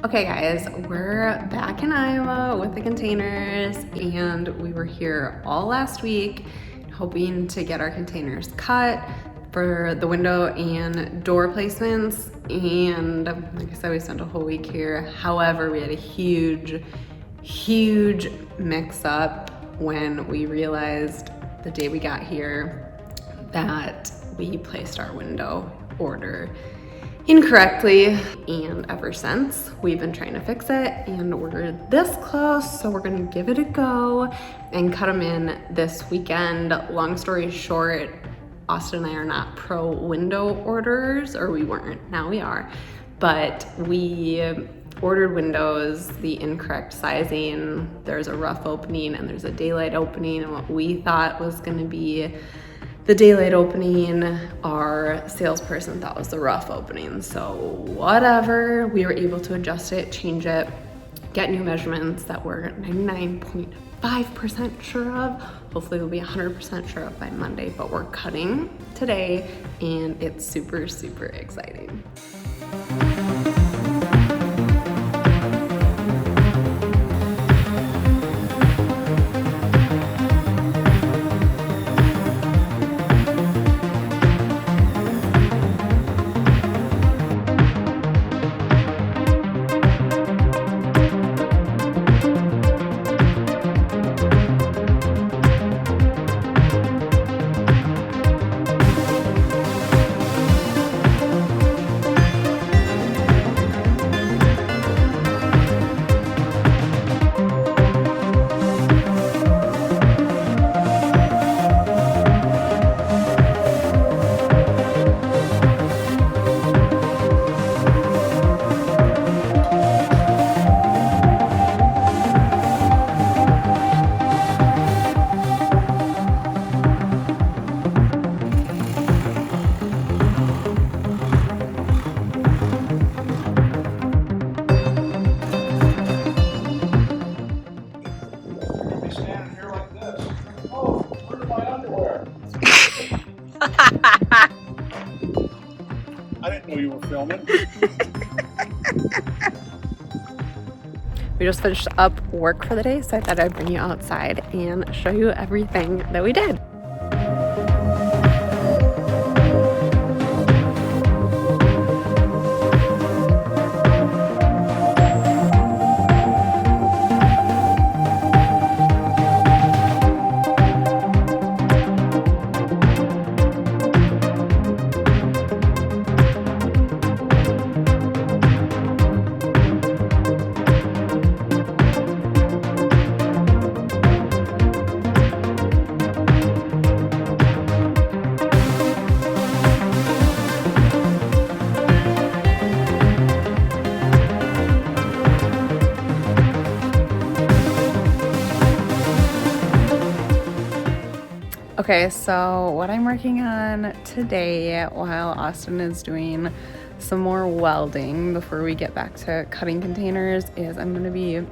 Okay guys, we're back in Iowa with the containers and we were here all last week hoping to get our containers cut for the window and door placements, and like I said, we spent a whole week here. However, we had a huge mix up when we realized the day we got here that we placed our window order incorrectly, and ever since we've been trying to fix it, and we're this close, so we're gonna give it a go and cut them in this weekend. Long story short, Austin and I are not pro window orders, or we weren't, now we are, but we ordered windows the incorrect sizing. There's a rough opening and there's a daylight opening, and what we thought was gonna be the daylight opening, our salesperson thought was the rough opening. So whatever, we were able to adjust it, change it, get new measurements that we're 99.5% sure of. Hopefully we'll be 100% sure of by Monday, but we're cutting today and it's super exciting. I didn't know you were filming. We just finished up work for the day, so I thought I'd bring you outside and show you everything that we did. Okay, so what I'm working on today while Austin is doing some more welding before we get back to cutting containers is I'm going to be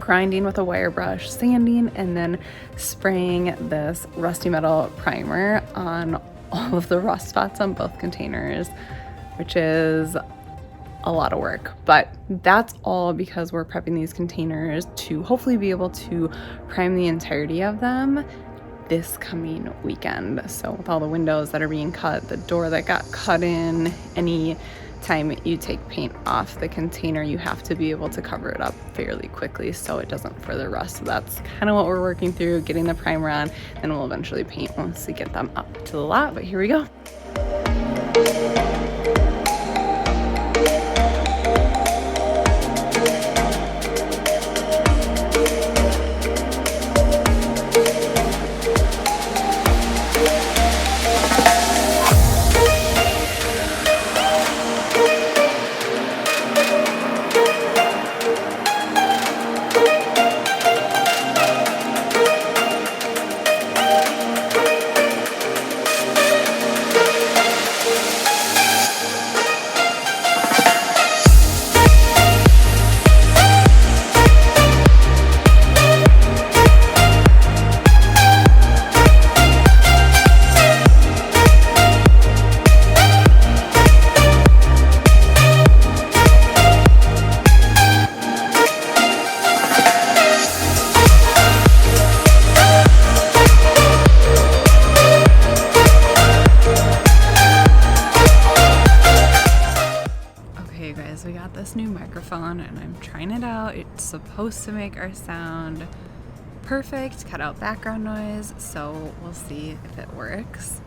grinding with a wire brush, sanding, and then spraying this rusty metal primer on all of the rust spots on both containers, which is a lot of work, but that's all because we're prepping these containers to hopefully be able to prime the entirety of them this coming weekend. So with all the windows that are being cut, the door that got cut in, any time you take paint off the container, you have to be able to cover it up fairly quickly so it doesn't further rust. So that's kind of what we're working through, getting the primer on, and we'll eventually paint once we get them up to the lot. But here we go. microphone and I'm trying it out. It's supposed to make our sound perfect, cut out background noise, so we'll see if it works.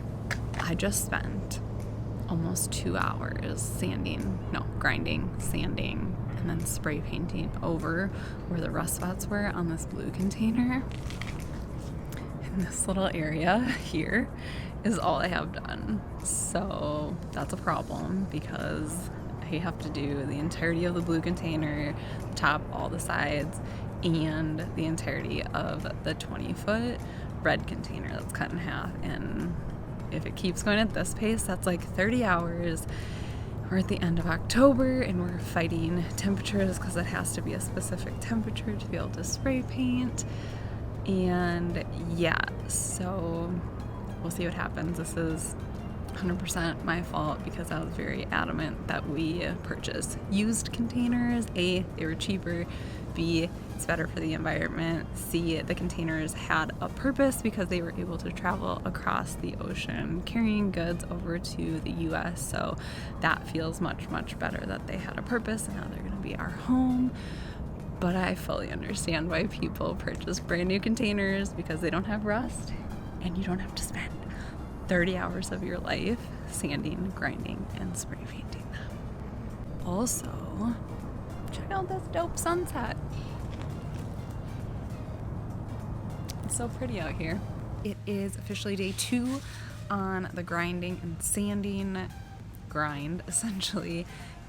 I just spent almost 2 hours grinding, sanding, and then spray painting over where the rust spots were on this blue container. And this little area here is all I have done. So that's a problem because I have to do the entirety of the blue container, the top, all the sides, and the entirety of the 20-foot red container that's cut in half. And if it keeps going at this pace, that's like 30 hours. We're at the end of October and we're fighting temperatures because it has to be a specific temperature to be able to spray paint. And yeah, so we'll see what happens. This is 100% my fault because I was very adamant that we purchase used containers. A, they were cheaper. B, it's better for the environment. C, the containers had a purpose because they were able to travel across the ocean carrying goods over to the US. So that feels much, much better that they had a purpose and now they're going to be our home. But I fully understand why people purchase brand new containers because they don't have rust and you don't have to spend 30 hours of your life sanding, grinding, and spray painting them. Also, check out this dope sunset. It's so pretty out here. It is officially day 2 on the grinding and sanding grind, essentially,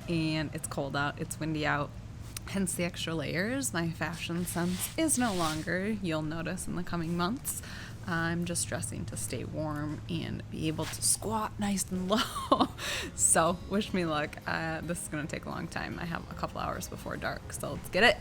and it's cold out, it's windy out. Hence the extra layers. My fashion sense is no longer, you'll notice in the coming months. I'm just dressing to stay warm and be able to squat nice and low. So wish me luck. This is going to take a long time. I have a couple hours before dark, so let's get it.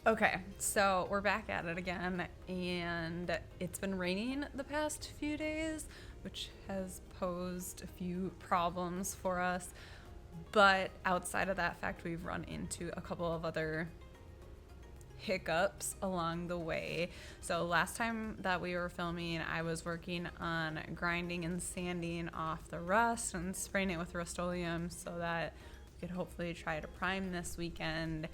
Okay, so we're back at it again, and it's been raining the past few days, which has posed a few problems for us. But outside of that fact, we've run into a couple of other hiccups along the way. So last time that we were filming, I was working on grinding and sanding off the rust and spraying it with Rust-Oleum so that we could hopefully try to prime this weekend.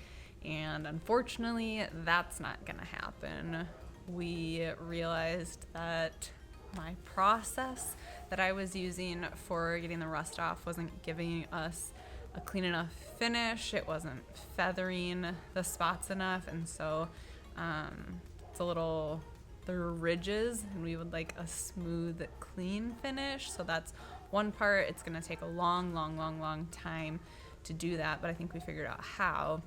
And unfortunately, that's not gonna happen. We realized that my process that I was using for getting the rust off wasn't giving us a clean enough finish. It wasn't feathering the spots enough, and so it's a little, there are ridges, and we would like a smooth, clean finish. So that's one part. It's gonna take a long time to do that, but I think we figured out how.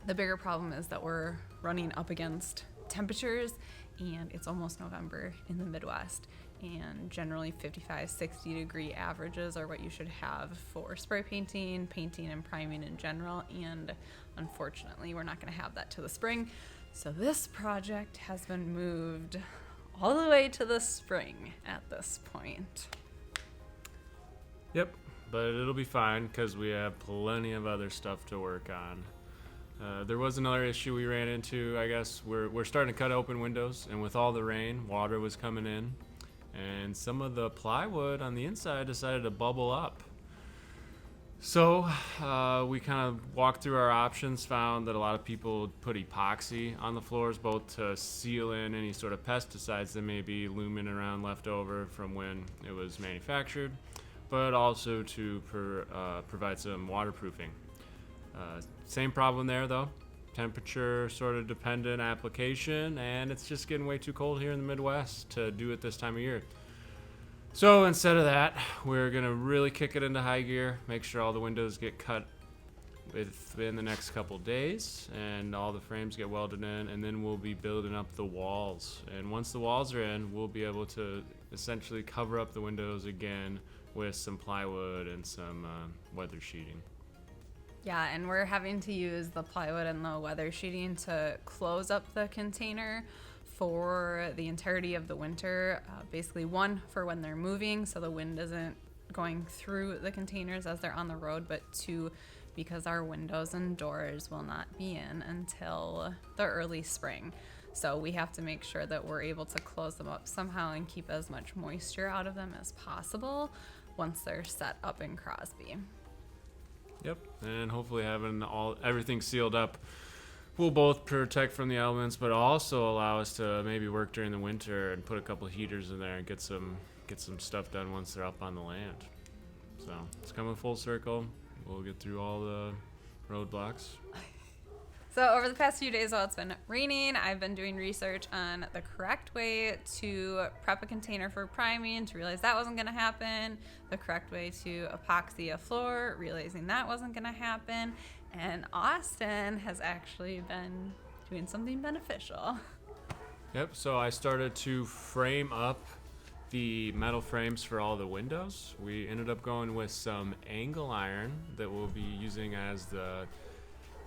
The bigger problem is that we're running up against temperatures, and it's almost November in the Midwest, and generally 55, 60 degree averages are what you should have for spray painting, and priming in general, and unfortunately we're not going to have that till the spring. So this project has been moved all the way to the spring at this point. Yep, but it'll be fine because we have plenty of other stuff to work on. There was another issue we ran into. I guess we're starting to cut open windows, and with all the rain, water was coming in, and some of the plywood on the inside decided to bubble up. So we kind of walked through our options, found that a lot of people put epoxy on the floors, both to seal in any sort of pesticides that may be looming around left over from when it was manufactured, but also to provide some waterproofing. Same problem there though, temperature sort of dependent application, and it's just getting way too cold here in the Midwest to do it this time of year. So instead of that, we're gonna really kick it into high gear, make sure all the windows get cut within the next couple days and all the frames get welded in, and then we'll be building up the walls. And once the walls are in, we'll be able to essentially cover up the windows again with some plywood and some weather sheeting. Yeah, and we're having to use the plywood and the weather sheeting to close up the container for the entirety of the winter. Basically, one, for when they're moving, so the wind isn't going through the containers as they're on the road, but two, because our windows and doors will not be in until the early spring. So we have to make sure that we're able to close them up somehow and keep as much moisture out of them as possible once they're set up in Crosby. Yep, and hopefully having everything sealed up will both protect from the elements, but also allow us to maybe work during the winter and put a couple heaters in there and get some stuff done once they're up on the land. So it's coming full circle. We'll get through all the roadblocks. So over the past few days while it's been raining, I've been doing research on the correct way to prep a container for priming, to realize that wasn't going to happen, the correct way to epoxy a floor, realizing that wasn't going to happen, and Austin has actually been doing something beneficial. Yep, so I started to frame up the metal frames for all the windows. We ended up going with some angle iron that we'll be using as the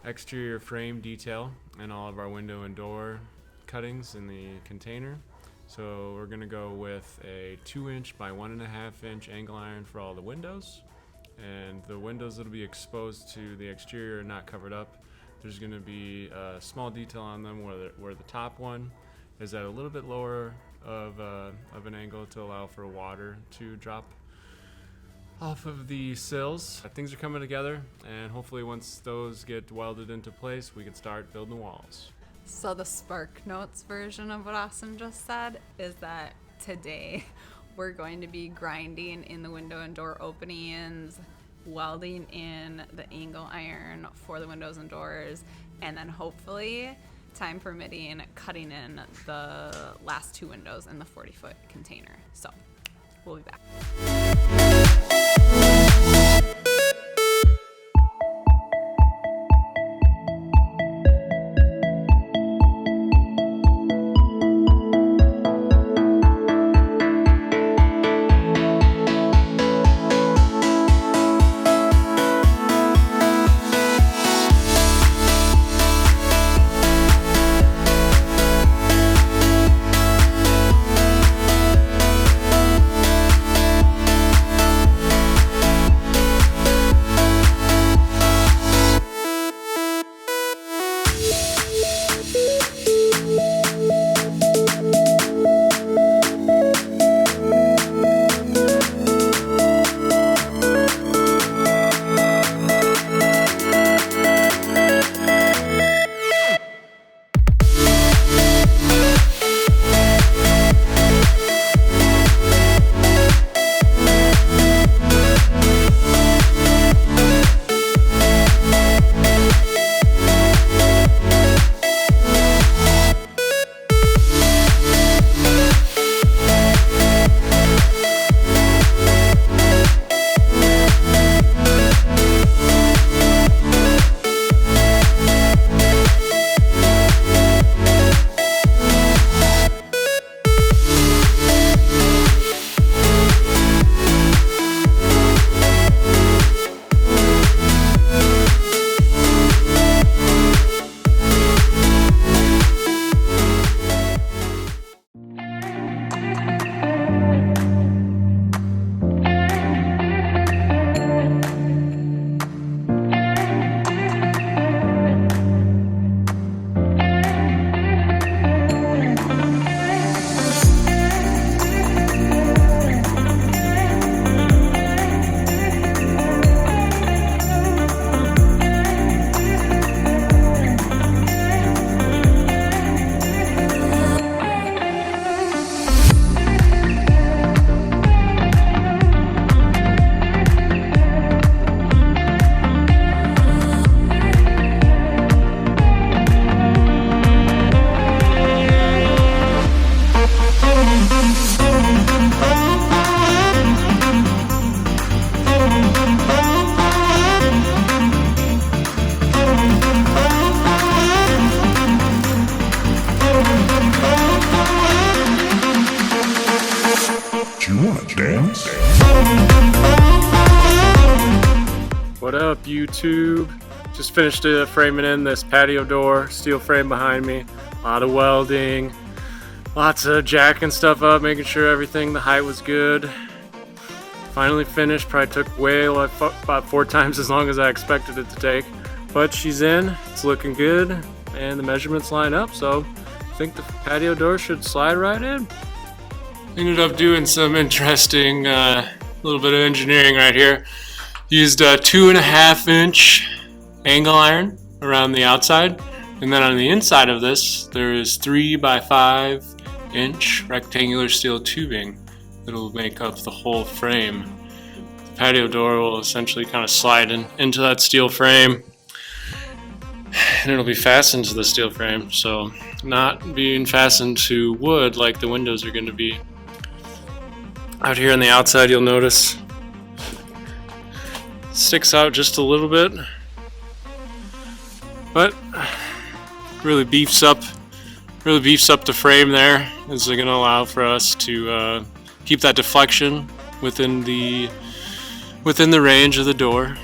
exterior frame detail in all of our window and door cuttings in the container. So we're gonna go with a 2-inch by 1.5-inch angle iron for all the windows, and the windows that'll be exposed to the exterior and not covered up, there's gonna be a small detail on them where the top one is at a little bit lower of an angle to allow for water to drop off of the sills. Things are coming together, and hopefully once those get welded into place, we can start building the walls. So the Spark Notes version of what Austin just said is that today we're going to be grinding in the window and door openings, welding in the angle iron for the windows and doors, and then hopefully, time permitting, cutting in the last 2 windows in the 40-foot container. So we'll be back. What up, YouTube? Just finished framing in this patio door, steel frame behind me. A lot of welding, lots of jacking stuff up, making sure everything, the height was good. Finally finished. Probably took about 4 times as long as I expected it to take. But she's in, it's looking good, and the measurements line up, so I think the patio door should slide right in. Ended up doing some interesting little bit of engineering right here. Used a 2.5 inch angle iron around the outside, and then on the inside of this there is 3 by 5 inch rectangular steel tubing that'll make up the whole frame. The patio door will essentially kind of slide into that steel frame, and it'll be fastened to the steel frame, so not being fastened to wood like the windows are going to be. Out here on the outside, you'll notice it sticks out just a little bit, but really beefs up the frame there. This is going to allow for us to keep that deflection within the range of the door.